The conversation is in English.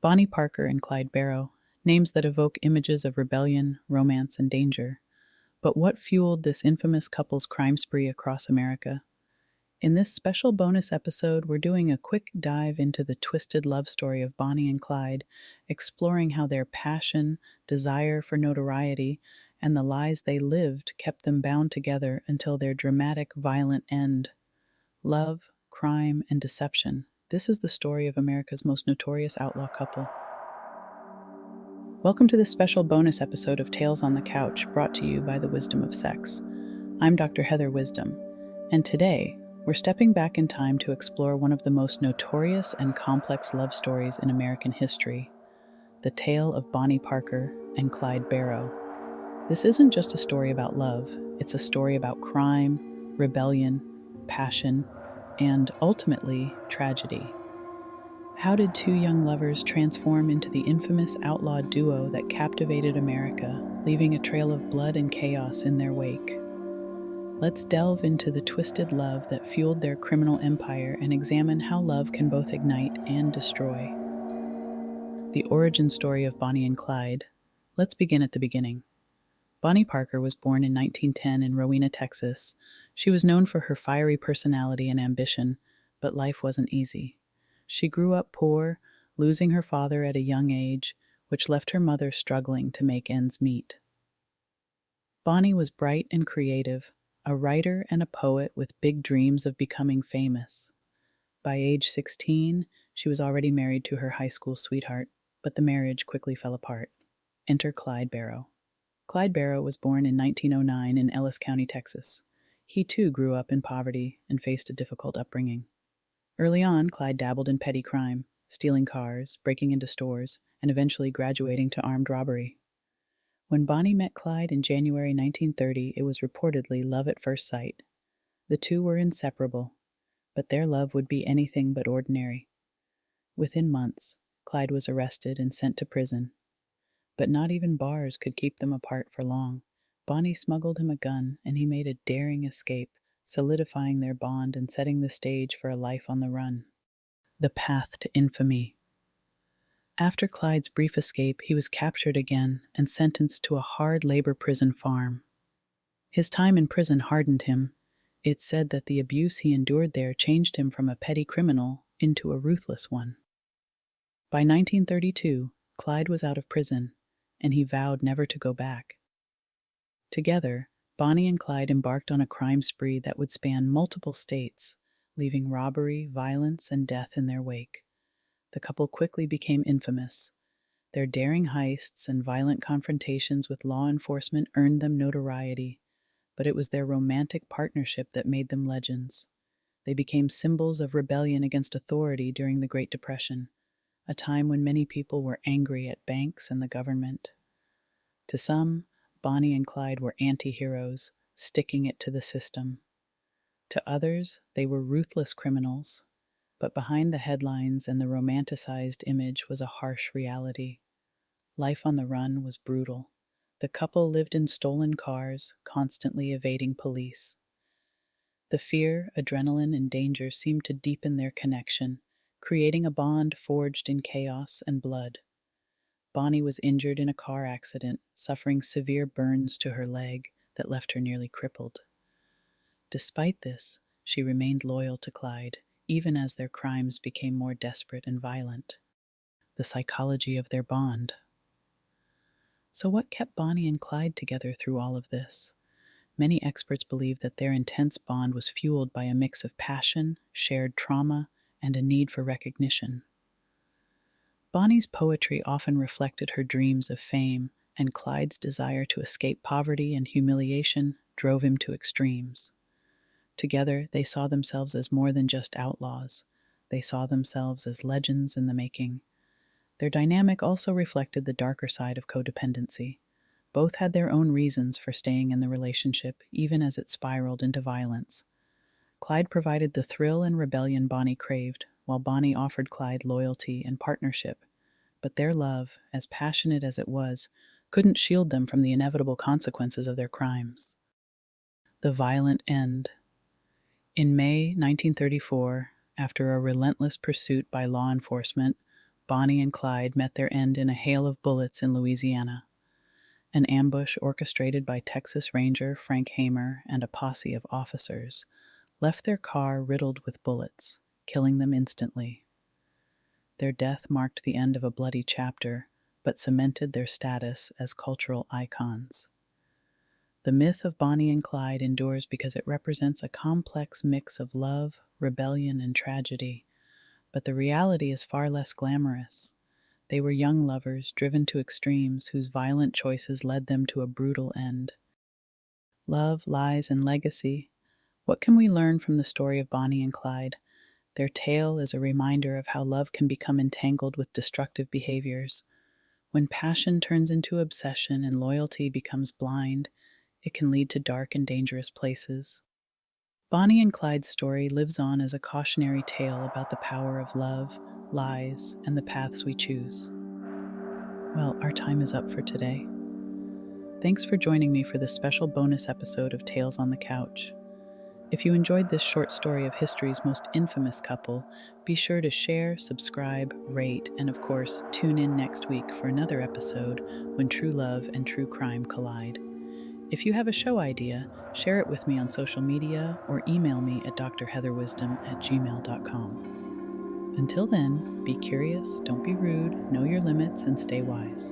Bonnie Parker and Clyde Barrow, names that evoke images of rebellion, romance, and danger. But what fueled this infamous couple's crime spree across America? In this special bonus episode, we're doing a quick dive into the twisted love story of Bonnie and Clyde, exploring how their passion, desire for notoriety, and the lies they lived kept them bound together until their dramatic, violent end. Love, crime, and deception. This is the story of America's most notorious outlaw couple. Welcome to this special bonus episode of Tales on the Couch, brought to you by the Wisdom of Sex. I'm Dr. Heather Wisdom, and today we're stepping back in time to explore one of the most notorious and complex love stories in American history, the tale of Bonnie Parker and Clyde Barrow. This isn't just a story about love, it's a story about crime, rebellion, passion, and ultimately, tragedy. How did two young lovers transform into the infamous outlaw duo that captivated America, leaving a trail of blood and chaos in their wake? Let's delve into the twisted love that fueled their criminal empire and examine how love can both ignite and destroy. The origin story of Bonnie and Clyde. Let's begin at the beginning. Bonnie Parker was born in 1910 in Rowena, Texas. She was known for her fiery personality and ambition, but life wasn't easy. She grew up poor, losing her father at a young age, which left her mother struggling to make ends meet. Bonnie was bright and creative, a writer and a poet with big dreams of becoming famous. By age 16, she was already married to her high school sweetheart, but the marriage quickly fell apart. Enter Clyde Barrow. Clyde Barrow was born in 1909 in Ellis County, Texas. He too grew up in poverty and faced a difficult upbringing. Early on, Clyde dabbled in petty crime, stealing cars, breaking into stores, and eventually graduating to armed robbery. When Bonnie met Clyde in January 1930, it was reportedly love at first sight. The two were inseparable, but their love would be anything but ordinary. Within months, Clyde was arrested and sent to prison. But not even bars could keep them apart for long. Bonnie smuggled him a gun, and he made a daring escape, solidifying their bond and setting the stage for a life on the run. The path to infamy. After Clyde's brief escape, he was captured again and sentenced to a hard labor prison farm. His time in prison hardened him. It's said that the abuse he endured there changed him from a petty criminal into a ruthless one. By 1932, Clyde was out of prison, and he vowed never to go back. Together, Bonnie and Clyde embarked on a crime spree that would span multiple states, leaving robbery, violence, and death in their wake. The couple quickly became infamous. Their daring heists and violent confrontations with law enforcement earned them notoriety, but it was their romantic partnership that made them legends. They became symbols of rebellion against authority during the Great Depression, a time when many people were angry at banks and the government. To some, Bonnie and Clyde were anti-heroes, sticking it to the system. To others, they were ruthless criminals, but behind the headlines and the romanticized image was a harsh reality. Life on the run was brutal. The couple lived in stolen cars, constantly evading police. The fear, adrenaline, and danger seemed to deepen their connection, creating a bond forged in chaos and blood. Bonnie was injured in a car accident, suffering severe burns to her leg that left her nearly crippled. Despite this, she remained loyal to Clyde, even as their crimes became more desperate and violent. The psychology of their bond. So what kept Bonnie and Clyde together through all of this? Many experts believe that their intense bond was fueled by a mix of passion, shared trauma, and a need for recognition. Bonnie's poetry often reflected her dreams of fame, and Clyde's desire to escape poverty and humiliation drove him to extremes. Together, they saw themselves as more than just outlaws. They saw themselves as legends in the making. Their dynamic also reflected the darker side of codependency. Both had their own reasons for staying in the relationship, even as it spiraled into violence. Clyde provided the thrill and rebellion Bonnie craved, while Bonnie offered Clyde loyalty and partnership. But their love, as passionate as it was, couldn't shield them from the inevitable consequences of their crimes. The violent end. In May 1934, after a relentless pursuit by law enforcement, Bonnie and Clyde met their end in a hail of bullets in Louisiana. An ambush orchestrated by Texas Ranger Frank Hamer and a posse of officers left their car riddled with bullets, killing them instantly. Their death marked the end of a bloody chapter, but cemented their status as cultural icons. The myth of Bonnie and Clyde endures because it represents a complex mix of love, rebellion, and tragedy, but the reality is far less glamorous. They were young lovers driven to extremes whose violent choices led them to a brutal end. Love, lies, and legacy. What can we learn from the story of Bonnie and Clyde? Their tale is a reminder of how love can become entangled with destructive behaviors. When passion turns into obsession and loyalty becomes blind, it can lead to dark and dangerous places. Bonnie and Clyde's story lives on as a cautionary tale about the power of love, lies, and the paths we choose. Well, our time is up for today. Thanks for joining me for this special bonus episode of Tales on the Couch. If you enjoyed this short story of history's most infamous couple, be sure to share, subscribe, rate, and of course, tune in next week for another episode when true love and true crime collide. If you have a show idea, share it with me on social media or email me at drheatherwisdom@gmail.com. Until then, be curious, don't be rude, know your limits, and stay wise.